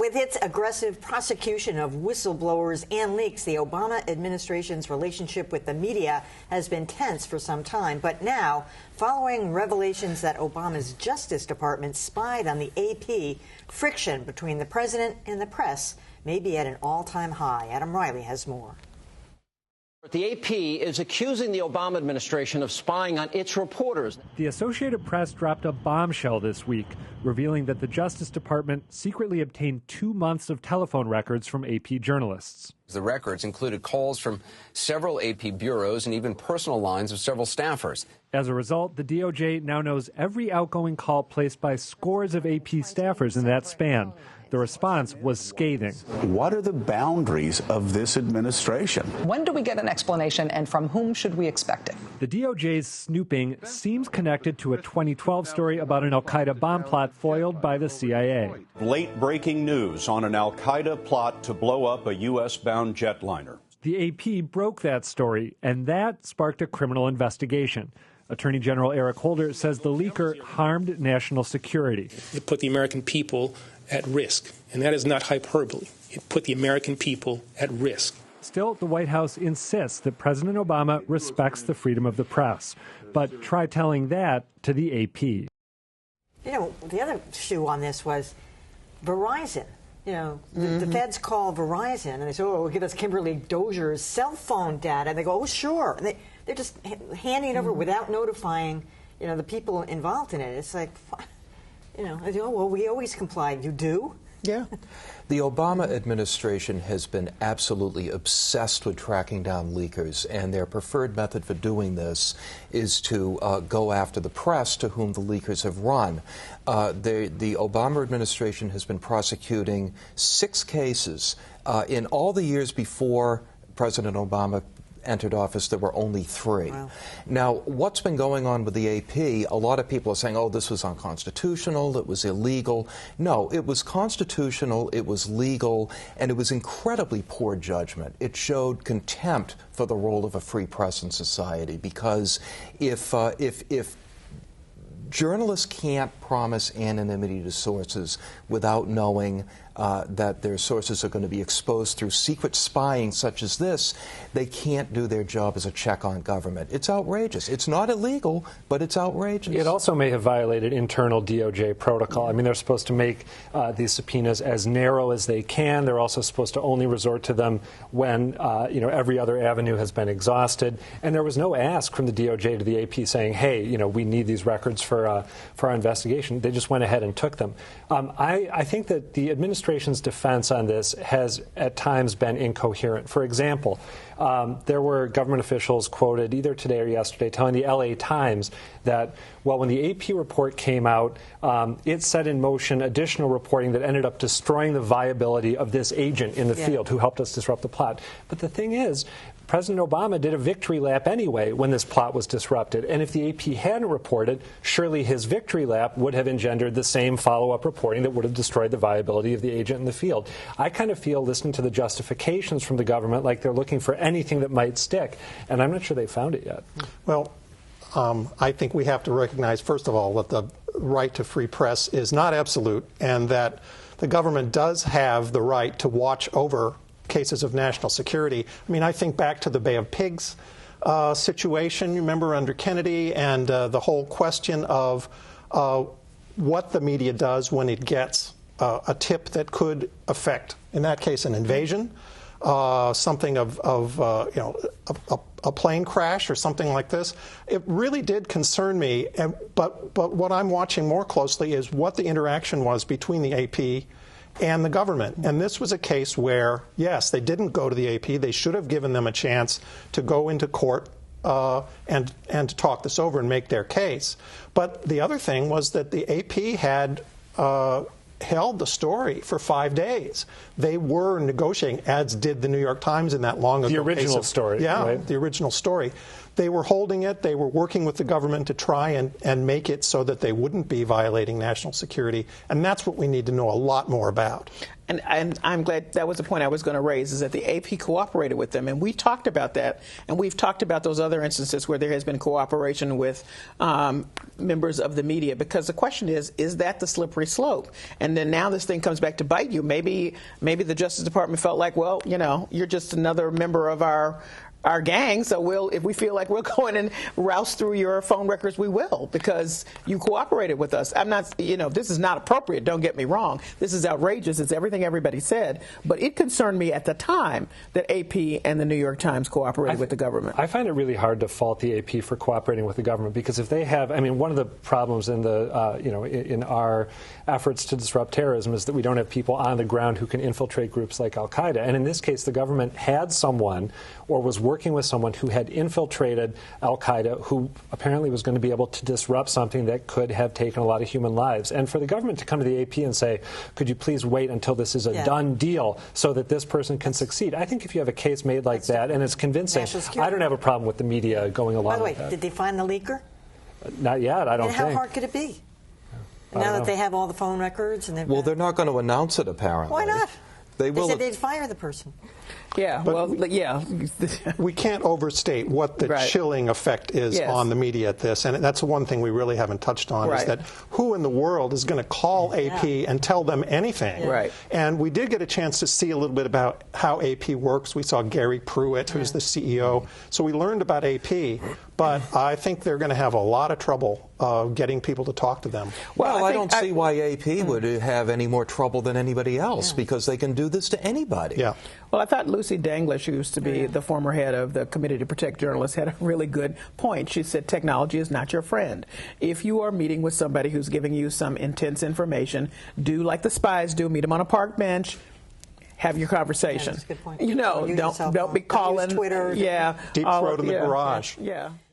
With its aggressive prosecution of whistleblowers and leaks, the Obama administration's relationship with the media has been tense for some time. But now, following revelations that Obama's Justice Department spied on the AP, friction between the president and the press may be at an all-time high. Adam Riley has more. The AP is accusing the Obama administration of spying on its reporters. The Associated Press dropped a bombshell this week, revealing that the Justice Department secretly obtained 2 months of telephone records from AP journalists. The records included calls from several AP bureaus and even personal lines of several staffers. As a result, the DOJ now knows every outgoing call placed by scores of AP staffers in that span. The response was scathing. What are the boundaries of this administration? When do we get an explanation, and from whom should we expect it? The DOJ's snooping seems connected to a 2012 story about an al-Qaeda bomb plot foiled by the CIA. Late breaking news on an al-Qaeda plot to blow up a U.S.-bound jetliner. The AP broke that story, and that sparked a criminal investigation. Attorney General Eric Holder says the leaker harmed national security. It put the American people at risk, and that is not hyperbole. It put the American people at risk. Still, the White House insists that President Obama respects the freedom of the press. But try telling that to the AP. You know, the other shoe on this was Verizon. You know, the feds call Verizon, and they say, oh, give us Kimberly Dozier's cell phone data. And they go, oh, sure. And they're just handing it over without notifying, you know, the people involved in it. It's like, you know, oh, well, we always comply. You do? Yeah. The Obama administration has been absolutely obsessed with tracking down leakers, and their preferred method for doing this is to go after the press to whom the leakers have run. The Obama administration has been prosecuting 6 cases. In all the years before President Obama entered office, there were only 3. Wow. Now, what's been going on with the AP, a lot of people are saying, oh, this was unconstitutional, it was illegal. No, it was constitutional, it was legal, and it was incredibly poor judgment. It showed contempt for the role of a free press in society, because if journalists can't promise anonymity to sources without knowing that their sources are going to be exposed through secret spying such as this, they can't do their job as a check on government. It's outrageous. It's not illegal, but it's outrageous. It also may have violated internal DOJ protocol. I mean, they're supposed to make these subpoenas as narrow as they can. They're also supposed to only resort to them when you know, every other avenue has been exhausted. And there was no ask from the DOJ to the AP saying, hey, you know, we need these records for our investigation. They just went ahead and took them. I think that the administration's defense on this has at times been incoherent. For example, there were government officials quoted either today or yesterday telling the LA Times that, well, when the AP report came out, it set in motion additional reporting that ended up destroying the viability of this agent in the field who helped us disrupt the plot. But the thing is, President Obama did a victory lap anyway when this plot was disrupted. And if the AP hadn't reported, surely his victory lap would have engendered the same follow-up reporting that would have destroyed the viability of the agent in the field. I kind of feel, listening to the justifications from the government, like they're looking for anything that might stick. And I'm not sure they found it yet. Well, I think we have to recognize, first of all, that the right to free press is not absolute, and that the government does have the right to watch over cases of national security. I mean, I think back to the Bay of Pigs situation, you remember, under Kennedy, and the whole question of what the media does when it gets a tip that could affect, in that case, an invasion, something of you know, a plane crash or something like this. It really did concern me, but what I'm watching more closely is what the interaction was between the AP and the government. And this was a case where, yes, they didn't go to the AP. They should have given them a chance to go into court and to talk this over and make their case. But the other thing was that the AP had held the story for 5 days. They were negotiating, as did the New York Times in that long ago the original case of, story. Yeah, right? The original story. they were holding it. They were working with the government to try and make it so that they wouldn't be violating national security. And that's what we need to know a lot more about. And I'm glad that was the point I was going to raise, is that the AP cooperated with them. And we talked about that. And we've talked about those other instances where there has been cooperation with members of the media. Because the question is that the slippery slope? And then now this thing comes back to bite you. Maybe the Justice Department felt like, well, you know, you're just another member of our gang, so if we feel like we'll go in and rouse through your phone records, we will, because you cooperated with us. I'm not, you know, this is not appropriate, don't get me wrong. This is outrageous. It's everything everybody said. But it concerned me at the time that AP and the New York Times cooperated with the government. I find it really hard to fault the AP for cooperating with the government, because if they have, I mean, one of the problems in the, you know, in our efforts to disrupt terrorism is that we don't have people on the ground who can infiltrate groups like Al-Qaeda. And in this case, the government had someone, or was working with someone who had infiltrated Al-Qaeda, who apparently was going to be able to disrupt something that could have taken a lot of human lives. And for the government to come to the AP and say, could you please wait until this is a done deal so that this person can succeed? I think if you have a case made like that and it's convincing, I don't have a problem with the media going along with that. By the way, did they find the leaker? Not yet, I don't think. And how hard could it be? Now that they have all the phone records? And well, they're not going to announce it, apparently. Why not? They said they'd fire the person. Yeah, but well, yeah. We can't overstate what the chilling effect is on the media at this. And that's one thing we really haven't touched on, is that who in the world is going to call AP and tell them anything? And we did get a chance to see a little bit about how AP works. We saw Gary Pruitt, who's the CEO. So we learned about AP. But I think they're going to have a lot of trouble getting people to talk to them. Well, I don't see why AP would have any more trouble than anybody else, because they can do this to anybody. Yeah. Well, I thought Lucy Danglish, who used to be the former head of the Committee to Protect Journalists, had a really good point. She said technology is not your friend. If you are meeting with somebody who's giving you some intense information, do like the spies do, meet them on a park bench, have your conversation. That's a good point. You know, don't be calling. Twitter. Deep throat in the garage. Yeah.